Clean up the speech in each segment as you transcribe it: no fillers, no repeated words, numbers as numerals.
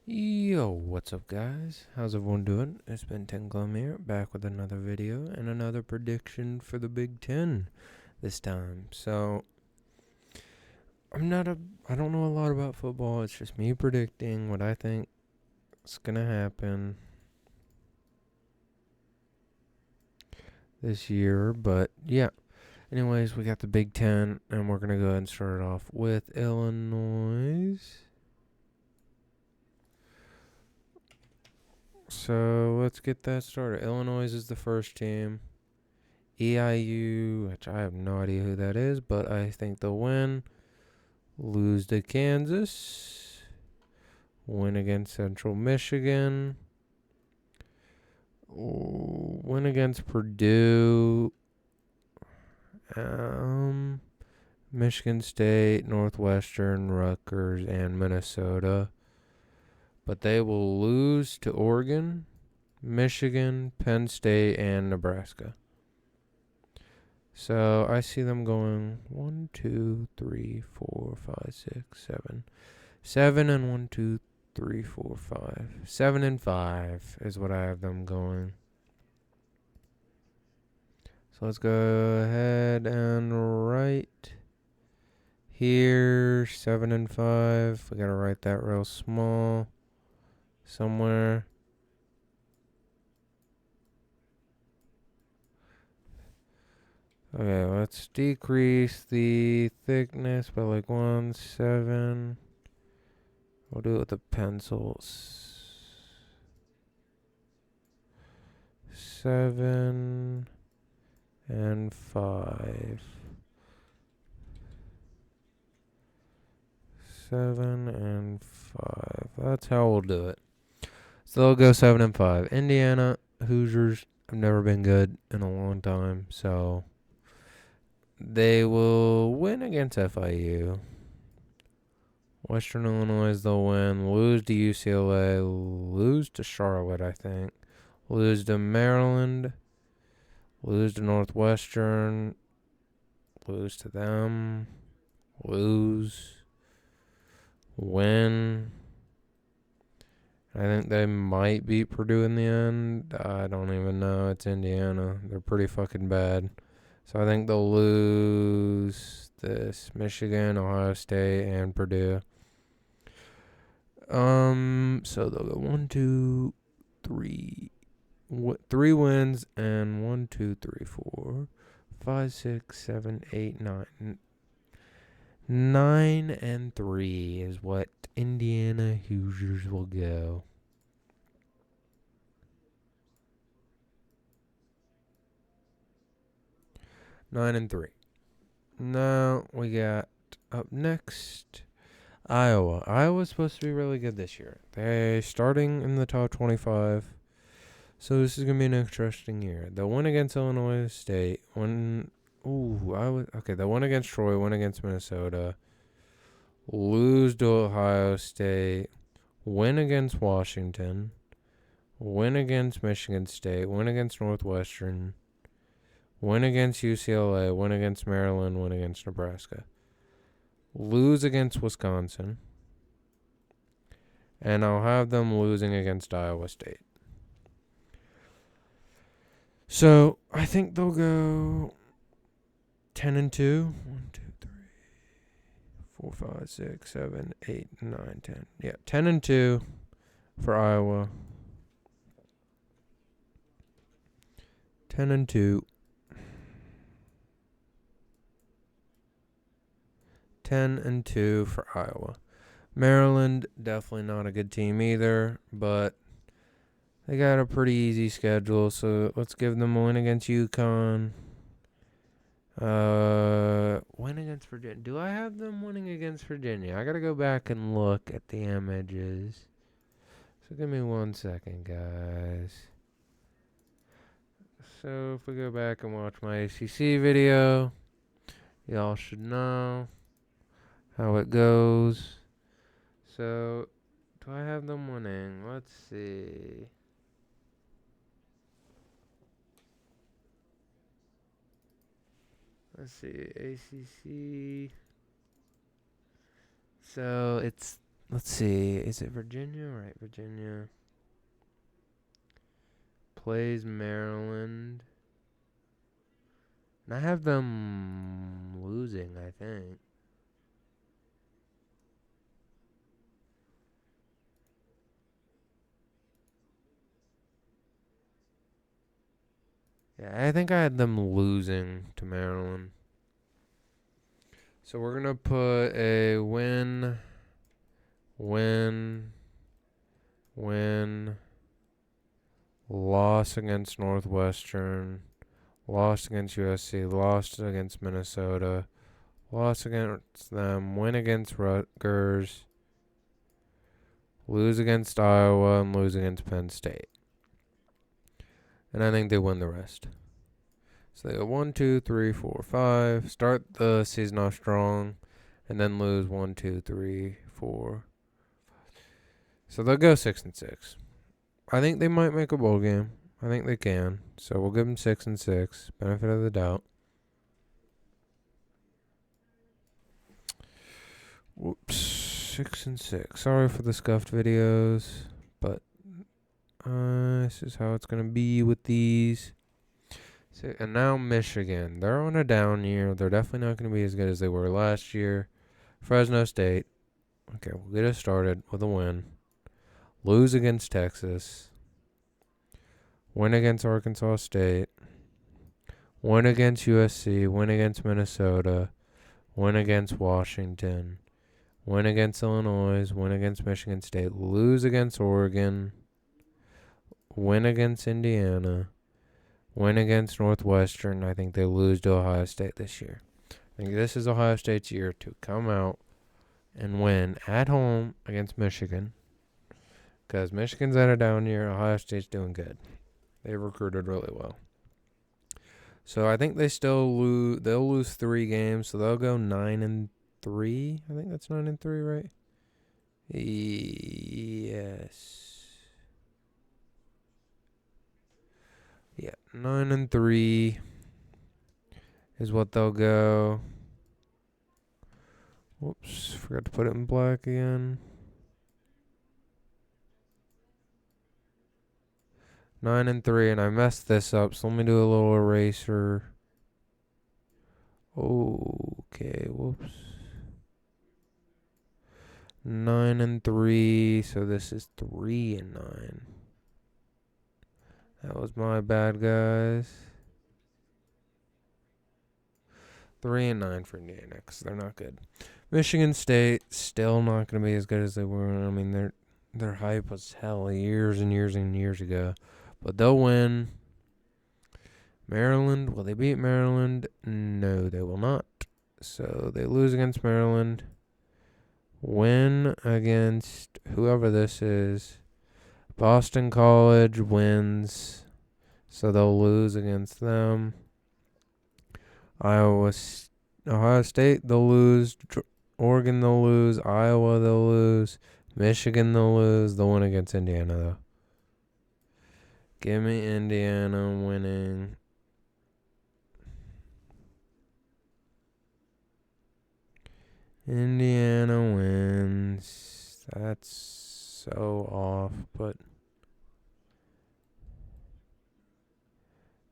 Yo, what's up, guys? How's everyone doing? It's been 10 Glum here, back with another video and another prediction for the Big Ten this time. So, I don't know a lot about football. It's just me predicting what I think is gonna happen this year. But yeah, anyways, we got the Big Ten, and we're gonna go ahead and start it off with Illinois. So let's get that started. Illinois is the first team. EIU, which I have no idea who that is, but I think they'll win. Lose to Kansas. Win against Central Michigan. Win against Purdue. Michigan State, Northwestern, Rutgers, and Minnesota. But they will lose to Oregon, Michigan, Penn State, and Nebraska. So I see them going 1, 2, 3, 4, 5, 6, 7. 7 and 1, 2, 3, 4, 5. 7 and 5 is what I have them going. So let's go ahead and write here 7 and 5. We gotta write that real small somewhere. Okay, let's decrease the thickness by like 1, 7. We'll do it with the pencils. 7 and 5. 7 and 5. That's how we'll do it. So they'll go 7 and 5. Indiana Hoosiers have never been good in a long time, so they will win against FIU. Western Illinois, they'll win. Lose to UCLA. Lose to Charlotte, I think. Lose to Maryland. Lose to Northwestern. Lose to them. Lose. Win. I think they might beat Purdue in the end. I don't even know. It's Indiana. They're pretty fucking bad. So I think they'll lose this. Michigan, Ohio State, and Purdue. So they'll go 1, 2, 3. 3 wins and 1, 2, 3, 4, 5, 6, 7, 8, 9. 9 and 3 is what Indiana Hoosiers will go. Nine and 3. Now we got up next Iowa. Iowa's supposed to be really good this year. They're starting in the top 25. So this is gonna be an interesting year. They'll win against Illinois State. They'll win against Troy. Win against Minnesota. Lose to Ohio State. Win against Washington. Win against Michigan State. Win against Northwestern. Win against UCLA. Win against Maryland. Win against Nebraska. Lose against Wisconsin. And I'll have them losing against Iowa State. So I think they'll go 10 and 2. 1, 2, 3, 4, 5, 6, 7, 8, 9, 10. Yeah, 10 and 2 for Iowa. 10 and 2. 10 and 2 for Iowa. Maryland, definitely not a good team either, but they got a pretty easy schedule, so let's give them a win against UConn. Win against Virginia. Do I have them winning against Virginia? I gotta go back and look at the images. So give me 1 second, guys. So if we go back and watch my ACC video, y'all should know how it goes. So, do I have them winning? Let's see. Let's see, ACC. So, it's let's see. Is it Virginia? Right, Virginia. Plays Maryland. And I have them losing, I think. Yeah, I think I had them losing to Maryland. So we're going to put a win, loss against Northwestern, lost against USC, lost against Minnesota, lost against them, win against Rutgers, lose against Iowa, and lose against Penn State. And I think they win the rest. So they go 1, 2, 3, 4, 5. Start the season off strong, and then lose 1, 2, 3, 4. So they'll go 6-6. I think they might make a bowl game. I think they can. So we'll give them 6-6. Benefit of the doubt. Whoops. 6-6. Sorry for the scuffed videos, but this is how it's gonna be with these. So, and now Michigan. They're on a down year. They're definitely not gonna be as good as they were last year. Fresno State. Okay, we'll get us started with a win. Lose against Texas. Win against Arkansas State. Win against USC. Win against Minnesota. Win against Washington. Win against Illinois. Win against Michigan State. Lose against Oregon. Win against Indiana. Win against Northwestern. I think they lose to Ohio State this year. I think this is Ohio State's year to come out and win at home against Michigan. Because Michigan's at a down year. Ohio State's doing good. They recruited really well. So I think they still lose. They'll lose 3 games. So they'll go 9-3. I think that's 9-3, right? Yes. Yeah, 9-3 is what they'll go. Whoops, forgot to put it in black again. 9-3, and I messed this up, so let me do a little eraser. Okay, whoops. 9-3, so this is 3-9. That was my bad, guys. 3-9 for Indiana, because they're not good. Michigan State, still not going to be as good as they were. I mean, their hype was hell years and years and years ago. But they'll win. Maryland, will they beat Maryland? No, they will not. So they lose against Maryland. Win against whoever this is. Boston College wins. So they'll lose against them. Ohio State, they'll lose. Oregon, they'll lose. Iowa, they'll lose. Michigan, they'll lose. They'll win against Indiana, though. Give me Indiana winning. Indiana wins. That's so off, but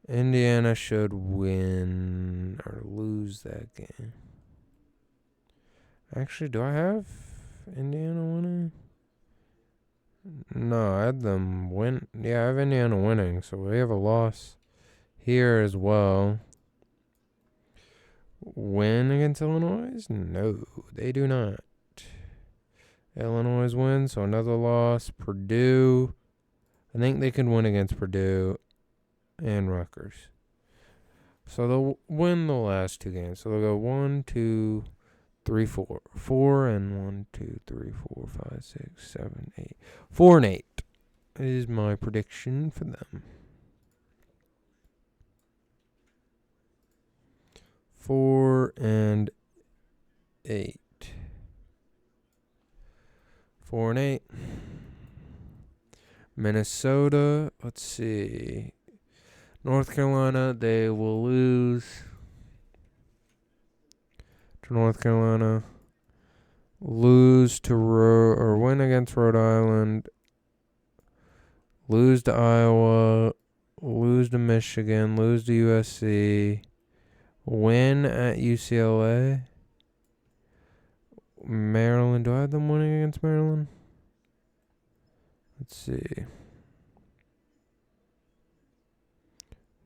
Indiana should win or lose that game. Actually, do I have Indiana winning? No, I had them win. Yeah, I have Indiana winning, so we have a loss here as well. Win against Illinois? No, they do not. Illinois wins, so another loss. Purdue, I think they can win against Purdue and Rutgers. So they'll win the last 2 games. So they'll go 1, 2, 3, 4. 4 and 1, 2, 3, 4, 5, 6, 7, 8. 4-8 is my prediction for them. 4-8. 4-8. Minnesota, let's see. North Carolina, they will lose to North Carolina. lose to or win against Rhode Island, lose to Iowa, lose to Michigan, lose to USC, win at UCLA, Maryland. Do I have them winning against Maryland? Let's see.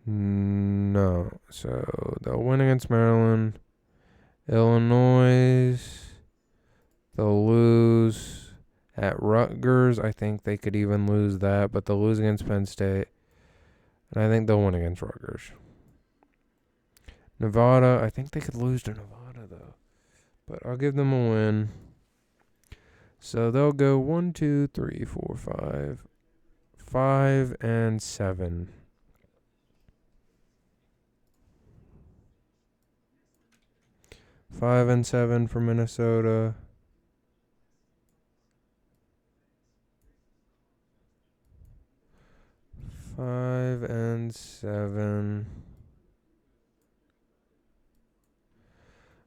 No. So they'll win against Maryland. Illinois, they'll lose at Rutgers. I think they could even lose that, but they'll lose against Penn State. And I think they'll win against Rutgers. Nevada, I think they could lose to Nevada, though. But I'll give them a win. So they'll go 1, 2, 3, 4, 5. 5 and 7. Five and 7 for Minnesota. 5 and 7.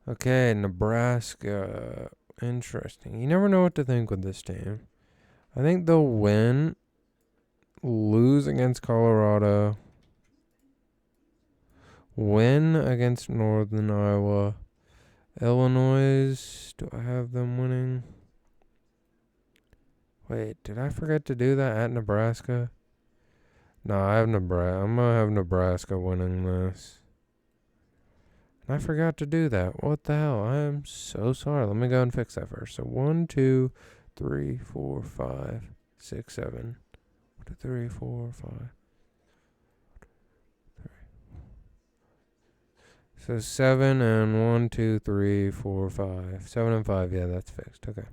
Okay, Nebraska. Interesting. You never know what to think with this team. I think they'll win, lose against Colorado, win against Northern Iowa. Illinois, do I have them winning? Wait, did I forget to do that at Nebraska? No, I have Nebraska. I'm going to have Nebraska winning this. And I forgot to do that. What the hell? I am so sorry. Let me go and fix that first. So 1, 2, 3, 4, 5, 6, 7. 1, 2, 3, 4, 5. So 7 and 1, 2, 3, 4, 5. 7 and 5. Yeah, that's fixed. Okay.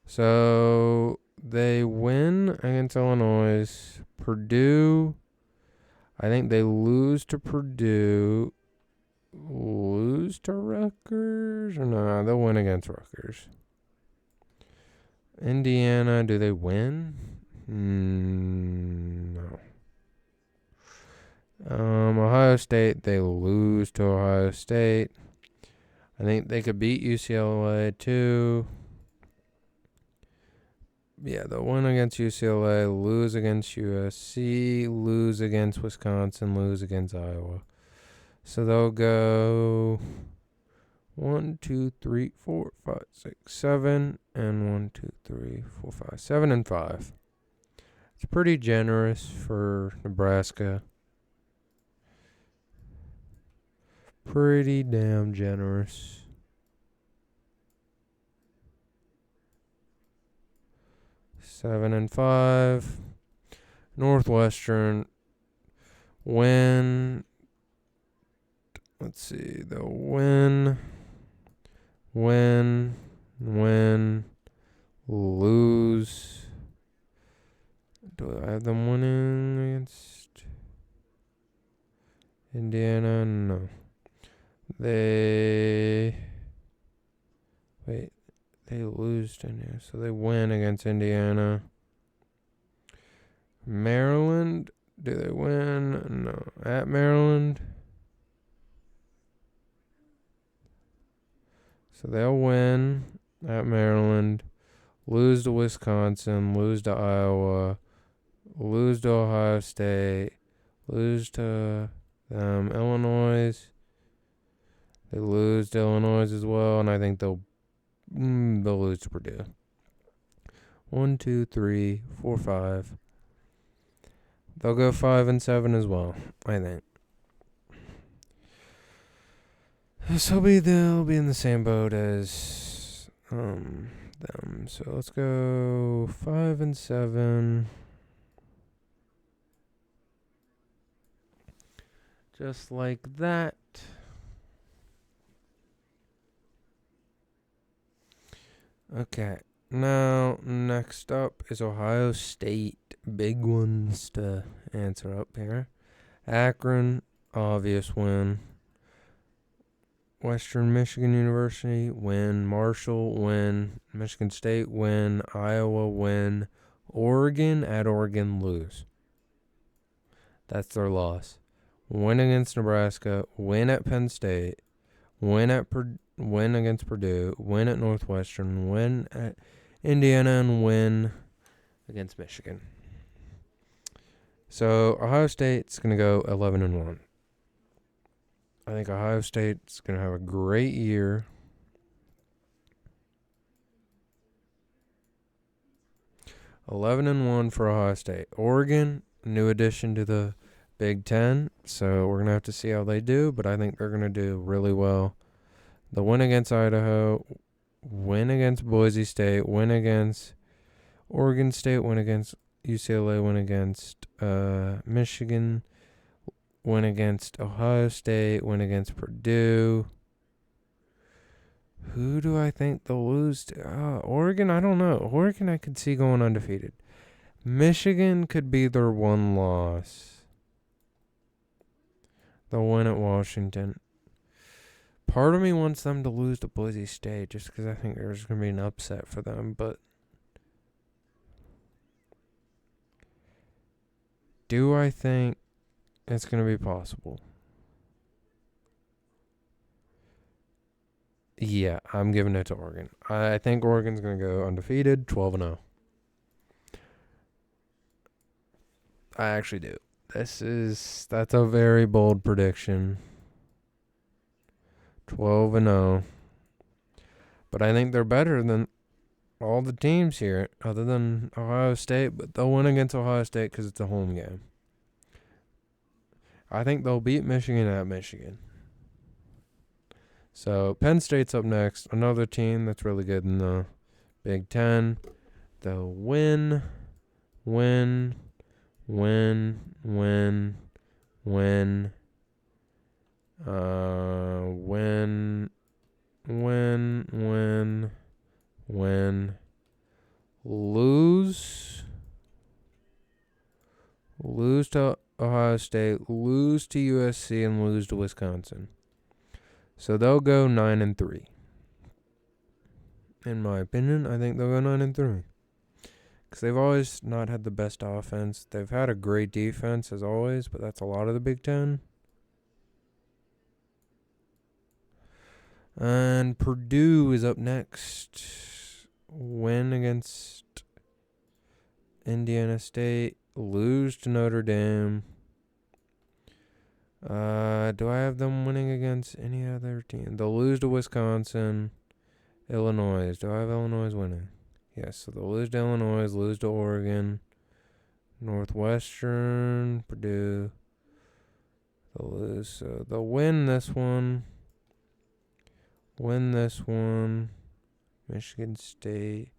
So they win against Illinois. Purdue, I think they lose to Purdue. Lose to Rutgers? Or no, they'll win against Rutgers. Indiana, do they win? No. Ohio State, they lose to Ohio State. I think they could beat UCLA too. Yeah, they'll win against UCLA, lose against USC, lose against Wisconsin, lose against Iowa. So they'll go 1, 2, 3, 4, 5, 6, 7, and 1, 2, 3, 4, 5, 7 and 5. It's pretty generous for Nebraska. Pretty damn generous. Seven and 5. Northwestern win. Let's see. They'll win, lose. Do I have them winning against Indiana? No. They lose to Indiana, so they win against Indiana. Maryland, do they win? No. At Maryland. So they'll win at Maryland, lose to Wisconsin, lose to Iowa, lose to Ohio State, lose to Illinois. They lose to Illinois as well, and I think they'll lose to Purdue. 1, 2, 3, 4, 5. They'll go 5 and 7 as well, I think. So they'll be in the same boat as them. So let's go 5 and 7. Just like that. Okay. Now, next up is Ohio State. Big ones to answer up here. Akron, obvious win. Western Michigan University, win. Marshall, win. Michigan State, win. Iowa, win. Oregon, at Oregon, lose. That's their loss. Win against Nebraska, win at Penn State, win at win against Purdue, win at Northwestern, win at Indiana, and win against Michigan. So Ohio State's going to go 11-1. I think Ohio State's going to have a great year. (11-1) for Ohio State. Oregon, new addition to the Big Ten, so we're going to have to see how they do, but I think they're going to do really well. The win against Idaho, win against Boise State, win against Oregon State, win against UCLA, win against Michigan, win against Ohio State, win against Purdue. Who do I think they'll lose to? Oregon, I don't know. Oregon I could see going undefeated. Michigan could be their one loss. They'll win at Washington. Part of me wants them to lose to Boise State just because I think there's going to be an upset for them. But do I think it's going to be possible? Yeah, I'm giving it to Oregon. I think Oregon's going to go undefeated, 12-0. I actually do. That's a very bold prediction. 12-0. But I think they're better than all the teams here, other than Ohio State. But they'll win against Ohio State because it's a home game. I think they'll beat Michigan at Michigan. So Penn State's up next. Another team that's really good in the Big Ten. They'll win. Lose to Ohio State, lose to USC, and lose to Wisconsin. So they'll go 9-3. In my opinion, I think they'll go 9-3. Because they've always not had the best offense. They've had a great defense, as always, but that's a lot of the Big Ten. And Purdue is up next. Win against Indiana State. Lose to Notre Dame. Do I have them winning against any other team? They'll lose to Wisconsin. Illinois. Do I have Illinois winning? Yes, so they'll lose to Illinois, lose to Oregon, Northwestern, Purdue. They'll lose. So they'll win this one. Michigan State.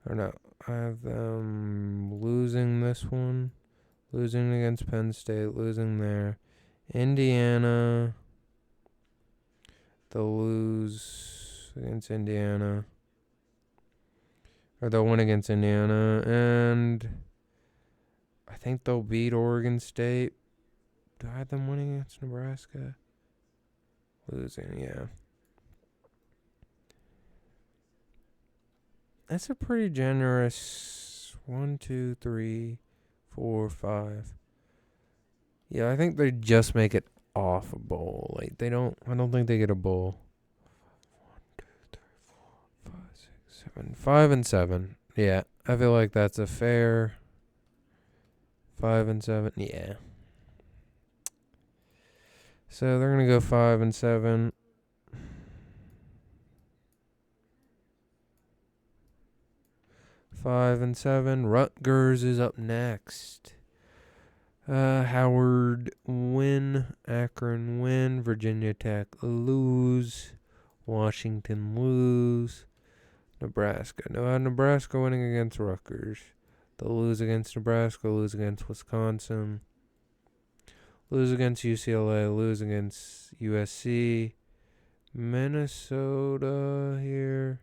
Or no, I have them losing this one. Losing against Penn State, losing there. Indiana. They'll lose against Indiana. Or they'll win against Indiana. And I think they'll beat Oregon State. Do I have them winning against Nebraska? Losing, yeah. That's a pretty generous 1, 2, 3, 4, 5. Yeah, I think they just make it off a bowl. Like I don't think they get a bowl. 1, 2, 3, 4, 5, 6, 7. 5 and 7. Yeah, I feel like that's a fair 5 and 7. Yeah. So they're gonna go 5 and 7. Rutgers is up next. Howard win. Akron win. Virginia Tech lose. Washington lose. Nebraska. No, Nebraska winning against Rutgers. They'll lose against Nebraska. Lose against Wisconsin. Lose against UCLA. Lose against USC. Minnesota here.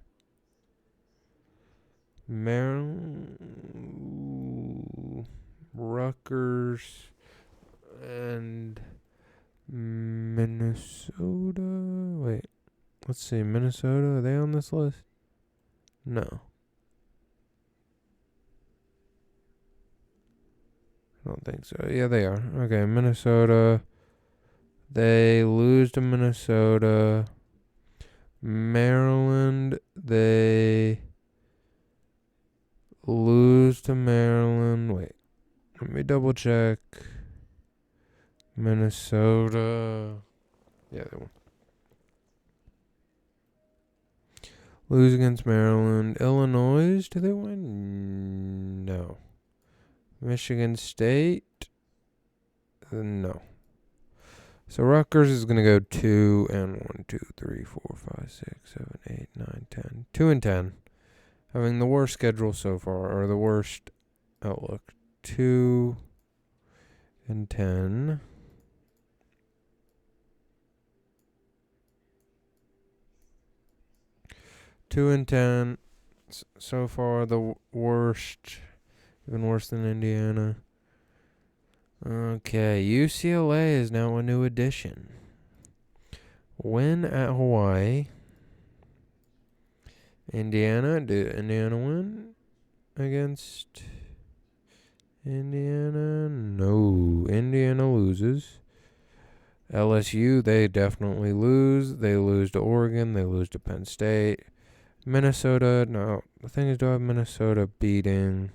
Maryland, Rutgers, and Minnesota. Wait, let's see. Minnesota, are they on this list? No. I don't think so. Yeah, they are. Okay, Minnesota. They lose to Minnesota. Maryland, they lose to Maryland. Wait, let me double check. Minnesota. Yeah, they won. Lose against Maryland. Illinois, do they win? No. Michigan State? No. So Rutgers is going to go 2 and 1, 2, 3, 4, 5, 6, 7, 8, 9, 10. 2 and 10. Having the worst schedule so far, or the worst outlook. 2 and 10. 2 and 10. So far, the worst. Even worse than Indiana. Okay, UCLA is now a new addition. Win at Hawaii. Indiana, did Indiana win against Indiana? No, Indiana loses. LSU, they definitely lose. They lose to Oregon. They lose to Penn State. Minnesota, no. The thing is, do I have Minnesota beating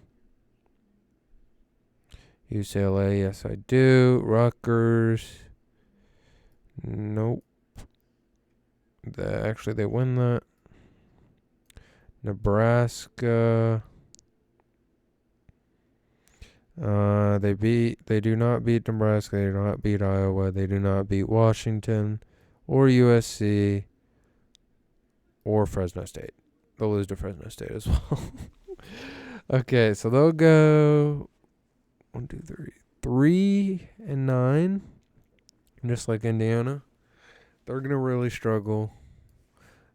UCLA? Yes, I do. Rutgers, nope. Actually, they win that. Nebraska, they do not beat Nebraska. They do not beat Iowa. They do not beat Washington or USC or Fresno State. They'll lose to Fresno State as well. Okay, so they'll go 1, 2, 3, 3 and 9, just like Indiana. They're gonna really struggle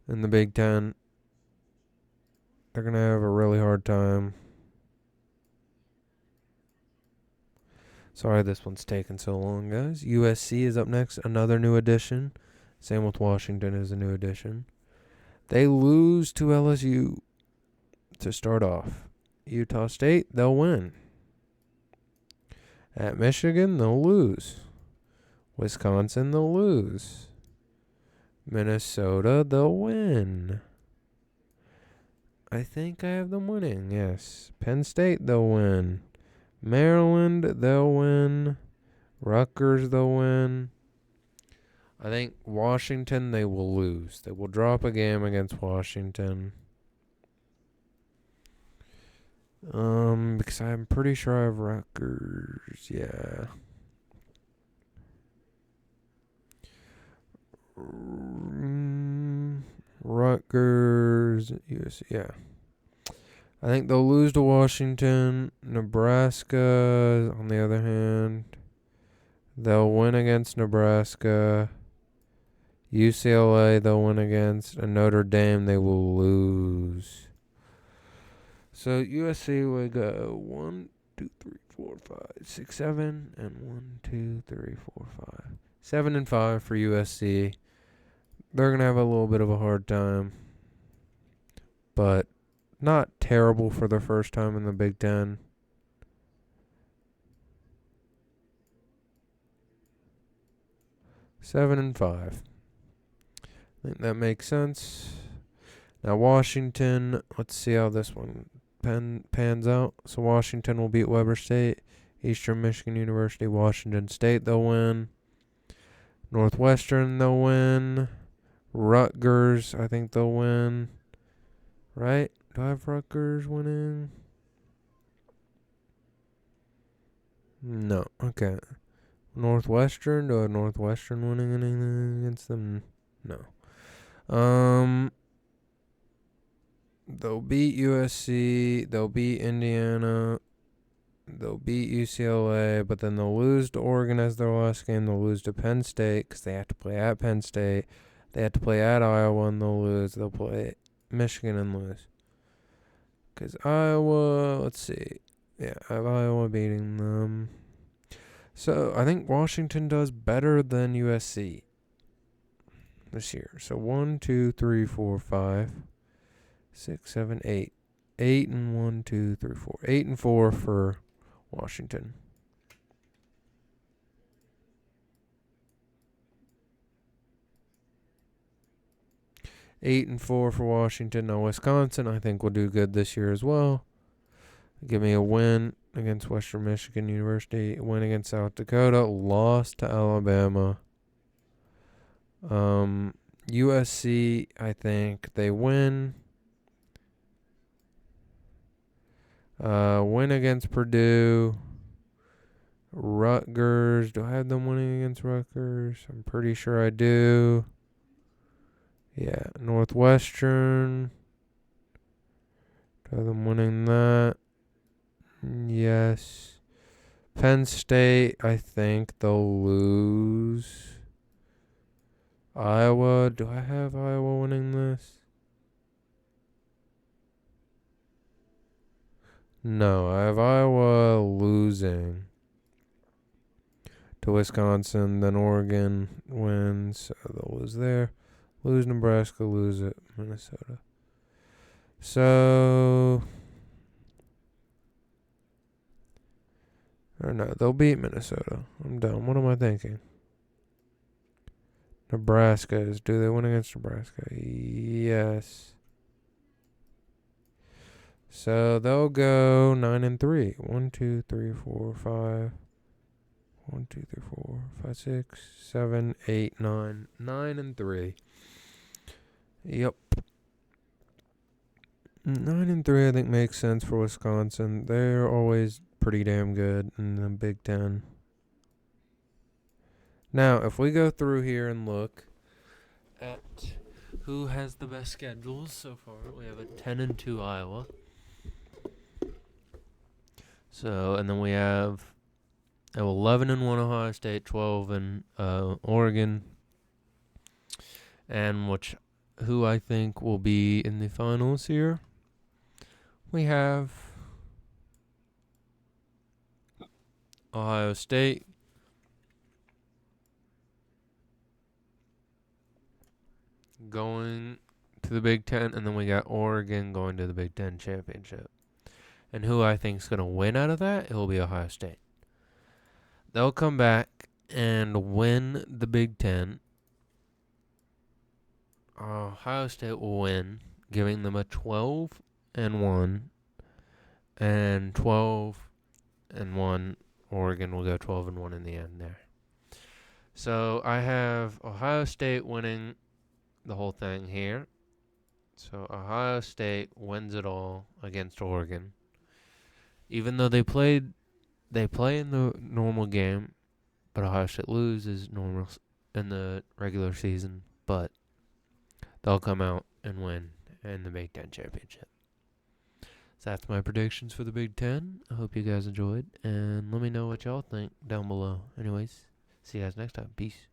in the Big Ten. They're gonna have a really hard time. Sorry this one's taking so long, guys. USC is up next, another new addition. Same with Washington is a new addition. They lose to LSU to start off. Utah State, they'll win. At Michigan, they'll lose. Wisconsin, they'll lose. Minnesota, they'll win. I think I have them winning, yes. Penn State, they'll win. Maryland, they'll win. Rutgers, they'll win. I think Washington, they will lose. They will drop a game against Washington. Because I'm pretty sure I have Rutgers. Yeah. Rutgers, USC, yeah. I think they'll lose to Washington. Nebraska, on the other hand, they'll win against Nebraska. UCLA, they'll win against. And Notre Dame, they will lose. So USC will go 1, 2, 3, 4, 5, 6, 7, and 1, 2, 3, 4, 5. 7 and 5 for USC. They're gonna have a little bit of a hard time, but not terrible for their first time in the Big Ten. Seven and 5. I think that makes sense. Now Washington, let's see how this one pans out. So Washington will beat Weber State. Eastern Michigan University, Washington State, they'll win. Northwestern, they'll win. Rutgers, I think they'll win. Right? Do I have Rutgers winning? No. Okay. Northwestern, do I have Northwestern winning anything against them? No. They'll beat USC. They'll beat Indiana. They'll beat UCLA, but then they'll lose to Oregon as their last game. They'll lose to Penn State because they have to play at Penn State. They have to play at Iowa and they'll lose. They'll play Michigan and lose. Because Iowa, let's see. Yeah, I have Iowa beating them. So I think Washington does better than USC this year. So 1, 2, 3, 4, 5, 6, 7, 8. 8 and 1, 2, 3, 4. 8 and 4 for Washington. 8-4 for Washington. Now Wisconsin, I think will do good this year as well. Give me a win against Western Michigan University. Win against South Dakota. Lost to Alabama. USC, I think they win. Win against Purdue. Rutgers. Do I have them winning against Rutgers? I'm pretty sure I do. Yeah. Northwestern. Do I have them winning that? Yes. Penn State, I think they'll lose. Iowa. Do I have Iowa winning this? No, I have Iowa losing to Wisconsin. Then Oregon wins. So they'll lose there. Lose Nebraska. Lose at Minnesota. So... Or no, they'll beat Minnesota. I'm dumb. What am I thinking? Nebraska is. Do they win against Nebraska? Yes. So they'll go 9-3. 1, 2, 3, 4, 5. 1, 2, 3, 4, 5, 6, 7, 8, 9. 9-3. Yep. 9-3, I think makes sense for Wisconsin. They're always pretty damn good in the Big Ten. Now, if we go through here and look at who has the best schedules so far, we have a 10-2 Iowa. So, and then we have 11-1 Ohio State, 12 in Oregon, and who I think will be in the finals here. We have Ohio State, going to the Big Ten, and then we got Oregon going to the Big Ten championship. And who I think is going to win out of that, it will be Ohio State. They'll come back and win the Big Ten. Ohio State will win, giving them a 12-1 and 12-1. Oregon will go 12-1 in the end there. So I have Ohio State winning the whole thing here. So Ohio State wins it all against Oregon. Even though they play in the normal game, but Ohio State loses normal in the regular season, but they'll come out and win in the Big Ten championship. So that's my predictions for the Big Ten. I hope you guys enjoyed, and let me know what y'all think down below. Anyways, see you guys next time. Peace.